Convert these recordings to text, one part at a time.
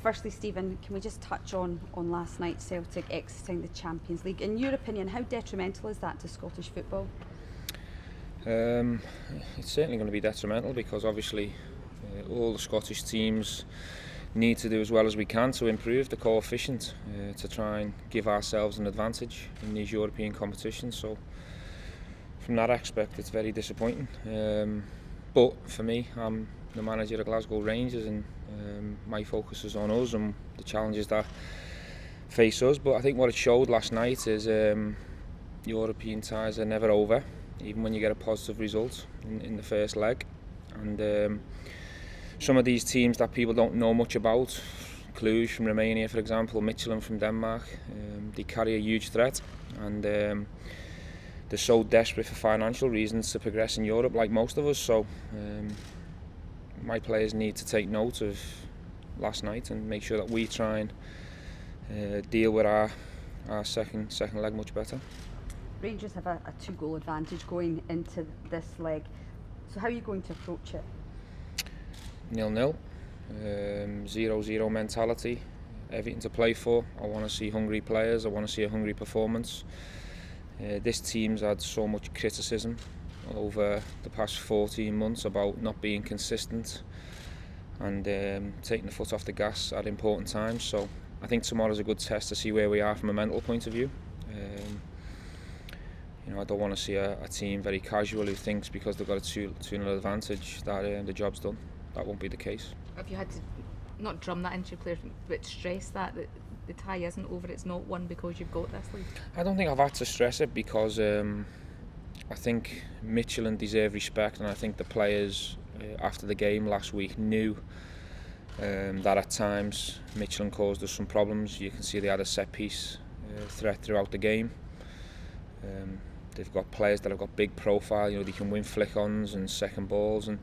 Firstly, Stephen, can we just touch on last night, Celtic exiting the Champions League? In your opinion, how detrimental is that to Scottish football? It's certainly going to be detrimental because obviously all the Scottish teams need to do as well as we can to improve the coefficient to try and give ourselves an advantage in these European competitions. So from that aspect, it's very disappointing. But for me, I'm the manager of Glasgow Rangers, and my focus is on us and the challenges that face us. But I think what it showed last night is European ties are never over, even when you get a positive result in the first leg. And some of these teams that people don't know much about, Cluj from Romania, for example, Midtjylland from Denmark, they carry a huge threat, and they're so desperate for financial reasons to progress in Europe, like most of us. So my players need to take note of last night and make sure that we try and deal with our second leg much better. Rangers have a 2-goal advantage going into this leg. So how are you going to approach it? 0-0, 0-0 mentality, everything to play for. I want to see hungry players, I want to see a hungry performance. This team's had so much criticism over the past 14 months about not being consistent and taking the foot off the gas at important times. So I think tomorrow's a good test to see where we are from a mental point of view. I don't want to see a team very casual who thinks because they've got a 2-0 advantage that the job's done. That won't be the case. Have you had to not drum that into your players, but stress that the tie isn't over, it's not won because you've got this league? I don't think I've had to stress it because I think Midtjylland deserve respect, and I think the players after the game last week knew that at times Midtjylland caused us some problems. You can see they had a set piece threat throughout the game. They've got players that have got big profile, they can win flick-ons and second balls, and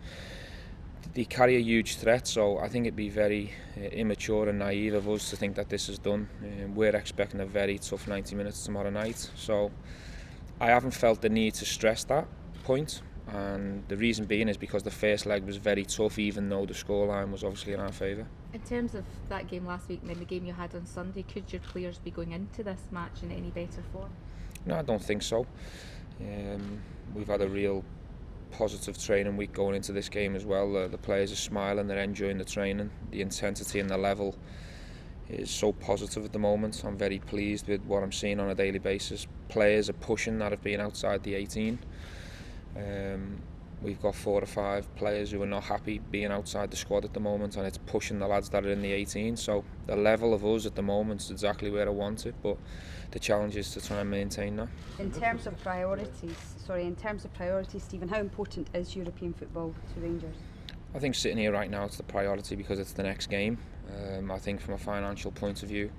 they carry a huge threat. So I think it'd be very immature and naive of us to think that this is done. We're expecting a very tough 90 minutes tomorrow night, so I haven't felt the need to stress that point, and the reason being is because the first leg was very tough, even though the scoreline was obviously in our favour. In terms of that game last week and then the game you had on Sunday, could your players be going into this match in any better form? No, I don't think so. We've had a real positive training week going into this game as well. The players are smiling, they're enjoying the training. The intensity and the level is so positive at the moment. I'm very pleased with what I'm seeing on a daily basis. Players are pushing that have been outside the 18. We've got 4 or 5 players who are not happy being outside the squad at the moment, and it's pushing the lads that are in the 18. So the level of us at the moment is exactly where I want it, but the challenge is to try and maintain that. In terms of priorities, Stephen, how important is European football to Rangers? I think sitting here right now it's the priority because it's the next game. I think from a financial point of view,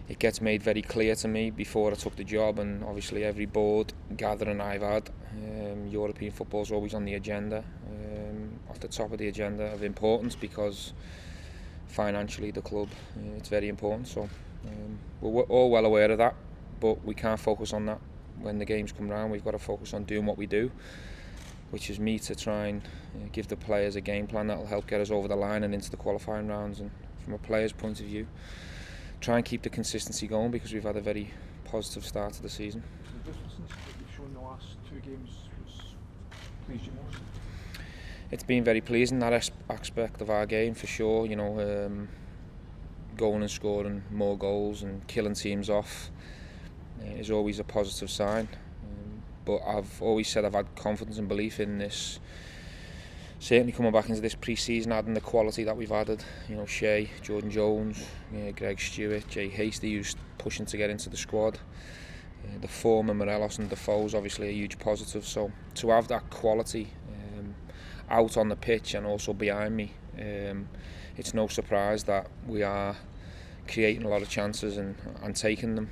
it gets made very clear to me before I took the job, and obviously every board gathering I've had, European football is always on the agenda, off the top of the agenda of importance, because financially the club, it's very important. So we're all well aware of that, but we can't focus on that when the games come round. We've got to focus on doing what we do, which is me to try and give the players a game plan that will help get us over the line and into the qualifying rounds. And from a player's point of view, try and keep the consistency going, because we've had a very positive start to the season. The differences that you've shown the last 2 games was pleased you most? It's been very pleasing, that aspect of our game for sure. Going and scoring more goals and killing teams off is always a positive sign. But I've always said I've had confidence and belief in this. Certainly coming back into this pre-season, adding the quality that we've added, Shea, Jordan Jones, Greg Stewart, Jay Hasty, who's pushing to get into the squad. The form of Morelos and Defoe is obviously a huge positive. So to have that quality out on the pitch and also behind me, it's no surprise that we are creating a lot of chances and taking them.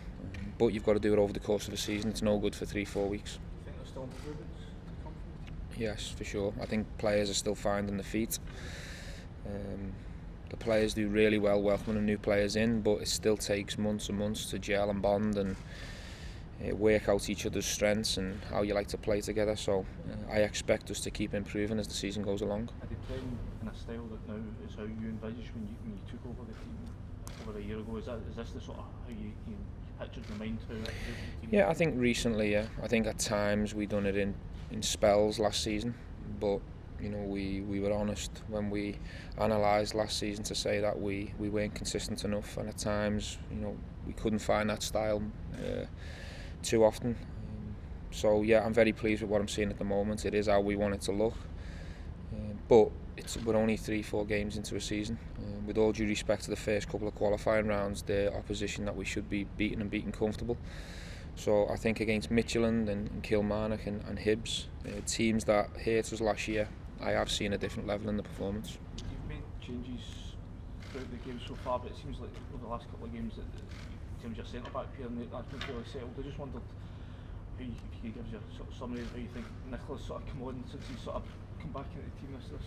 But you've got to do it over the course of the season. It's no good for 3-4 weeks. Do you think there's still improvements to come from? Yes, for sure. I think players are still finding the feet. The players do really well welcoming new players in, but it still takes months and months to gel and bond, and work out each other's strengths and how you like to play together. So I expect us to keep improving as the season goes along. Are they playing in a style that now is how you envisaged when you took over the team over a year ago? Is this the sort of how you pictured in your mind how the team? Yeah, I think recently, yeah. I think at times we done it in spells last season, but you know, we were honest when we analysed last season to say that we weren't consistent enough, and at times, you know, we couldn't find that style too often. So yeah, I'm very pleased with what I'm seeing at the moment. It is how we want it to look, but we're only 3-4 games into a season. With all due respect to the first couple of qualifying rounds, they're opposition that we should be beating and beating comfortable. So I think against Midtjylland and Kilmarnock and Hibs, teams that hurt us last year, I have seen a different level in the performance. You've made changes throughout the game so far, but it seems like over the last couple of games that in terms of your centre-back pair, that's been fairly settled. I just wondered if you could give us a sort of summary of how you think Nicholas sort of come on since he's sort of come back into the team this summer.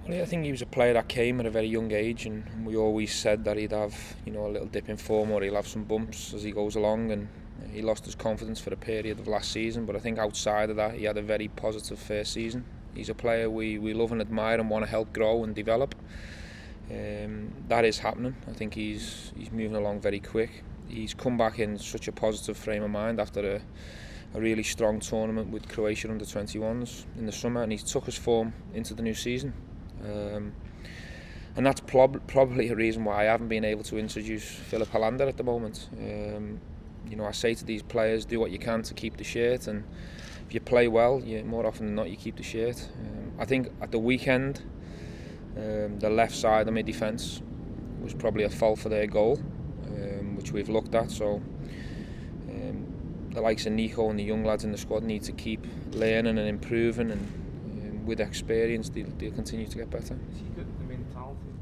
Well, yeah, I think he was a player that came at a very young age, and we always said that he'd have, you know, a little dip in form or he'll have some bumps as he goes along, and he lost his confidence for a period of last season, but I think outside of that he had a very positive first season. He's a player we love and admire and want to help grow and develop. That is happening. I think he's moving along very quick. He's come back in such a positive frame of mind after a really strong tournament with Croatia under 21s in the summer, and he's took his form into the new season. And that's probably a reason why I haven't been able to introduce Philip Hollander at the moment. You know, I say to these players, do what you can to keep the shirt, and if you play well, more often than not you keep the shirt. I think at the weekend, the left side of my defence was probably a fault for their goal, which we've looked at. So the likes of Nico and the young lads in the squad need to keep learning and improving, and with experience they'll continue to get better. Has he got the mentality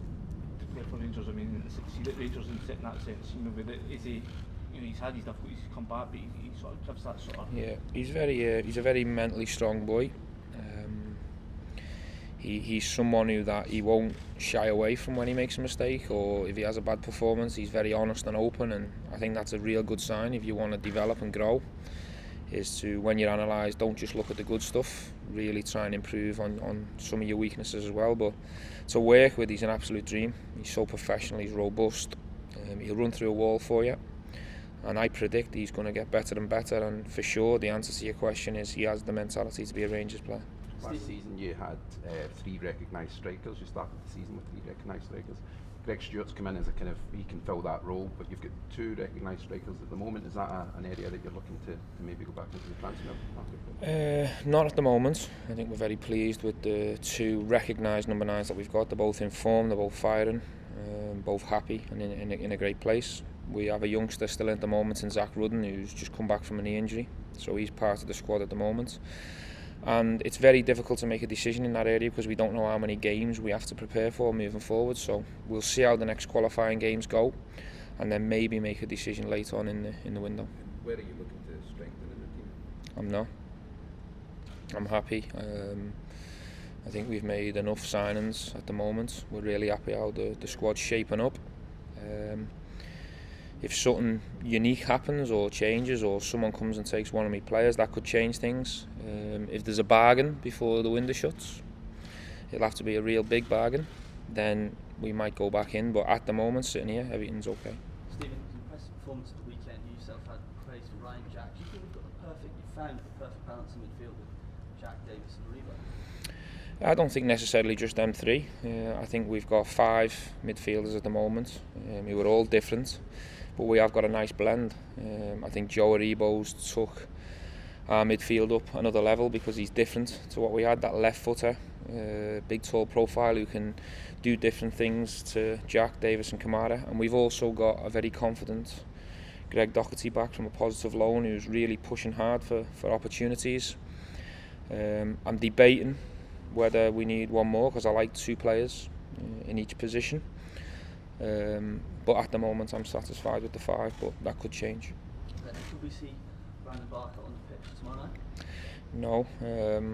to play for Rangers? I mean, see that Rangers in that sense, you know, is he, you know, he's had his difficulties to come back, but he sort of gives that sort of... Yeah, he's a very mentally strong boy. He's someone he won't shy away from when he makes a mistake, or if he has a bad performance, he's very honest and open, and I think that's a real good sign if you want to develop and grow, is to, when you're analysed, don't just look at the good stuff, really try and improve on some of your weaknesses as well. But to work with, he's an absolute dream. He's so professional, he's robust, he'll run through a wall for you, and I predict he's going to get better and better, and for sure the answer to your question is he has the mentality to be a Rangers player. Last season you had 3 recognised strikers. You started the season with 3 recognised strikers. Greg Stewart's come in as a kind of, he can fill that role, but you've got 2 recognised strikers at the moment. Is that an area that you're looking to maybe go back into the transfer market? Not at the moment. I think we're very pleased with the 2 recognised number 9s that we've got. They're both in form, they're both firing, both happy and in a great place. We have a youngster still at the moment in Zach Rudden, who's just come back from a knee injury, so he's part of the squad at the moment. And it's very difficult to make a decision in that area because we don't know how many games we have to prepare for moving forward. So we'll see how the next qualifying games go, and then maybe make a decision later on in the window. Where are you looking to strengthen in the team? I'm not. I'm happy. I think we've made enough signings at the moment. We're really happy how the squad's shaping up. If something unique happens or changes, or someone comes and takes one of my players, that could change things. If there's a bargain before the window shuts, it'll have to be a real big bargain, then we might go back in, but at the moment, sitting here, everything's okay. Stephen, impressive performance at the weekend. You yourself had praise for Ryan Jack. Do you think you found the perfect balance in midfield with Jack, Davis and Reba? I don't think necessarily just them 3. I think we've got 5 midfielders at the moment who are all different, but we have got a nice blend. I think Joe Aribo's took our midfield up another level because he's different to what we had, that left footer, big tall profile who can do different things to Jack, Davis and Kamara. And we've also got a very confident Greg Doherty back from a positive loan who's really pushing hard for opportunities. I'm debating whether we need one more because I like 2 players in each position. But at the moment I'm satisfied with the 5, but that could change. Could we see Brandon Barker on the pitch tomorrow night? No,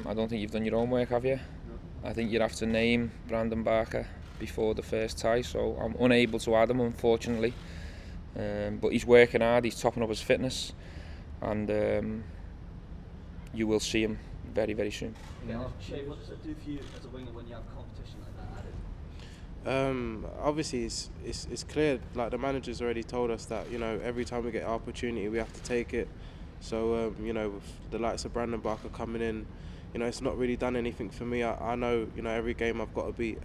I don't think you've done your own work, have you? No. I think you'd have to name Brandon Barker before the first tie, so I'm unable to add him, unfortunately. But he's working hard, he's topping up his fitness, and you will see him very, very soon. Yeah, Shay, what does it do for you as a winger when you have competition like that added? Obviously, it's clear. Like the manager's already told us that every time we get an opportunity, we have to take it. So with the likes of Brandon Barker coming in, it's not really done anything for me. I know every game I've got to be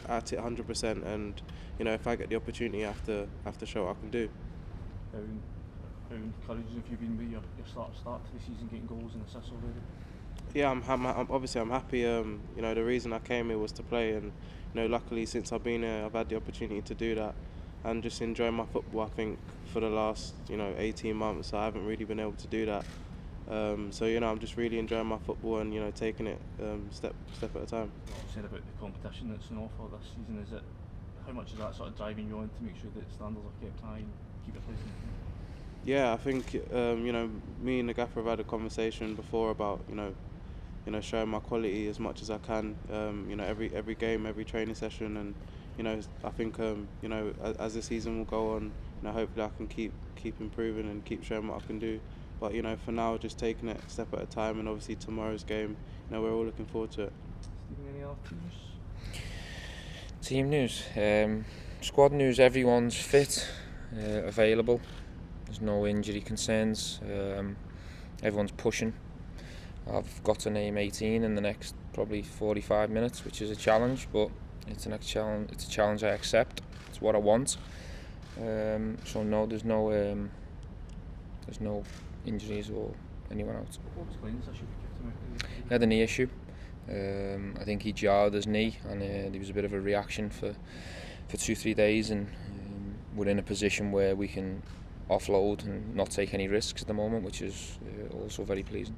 at it 100%, and if I get the opportunity, I have to show what I can do. How encouraging have you been with your start to the season, getting goals and assists already? Yeah, I'm happy. The reason I came here was to play, and luckily since I've been here, I've had the opportunity to do that, and just enjoy my football. I think for the last 18 months, I haven't really been able to do that. So I'm just really enjoying my football and taking it step at a time. What you said about the competition that's on offer this season, how much is that sort of driving you on to make sure that standards are kept high and keep your place in the team? Yeah, I think me and the gaffer have had a conversation before about showing my quality as much as I can. Every game, every training session, and I think as the season will go on, hopefully I can keep improving and keep showing what I can do. But for now, just taking it a step at a time, and obviously tomorrow's game, we're all looking forward to it. Stephen, any other news? Team news, squad news. Everyone's fit, available. There's no injury concerns. Everyone's pushing. I've got to name 18 in the next probably 45 minutes, which is a challenge, but it's a challenge I accept. It's what I want. So no, there's no injuries or anyone else. What was Glenn's issue? He had a knee issue. I think he jarred his knee, and there was a bit of a reaction for 2-3 days, and we're in a position where we can offload and not take any risks at the moment, which is also very pleasing.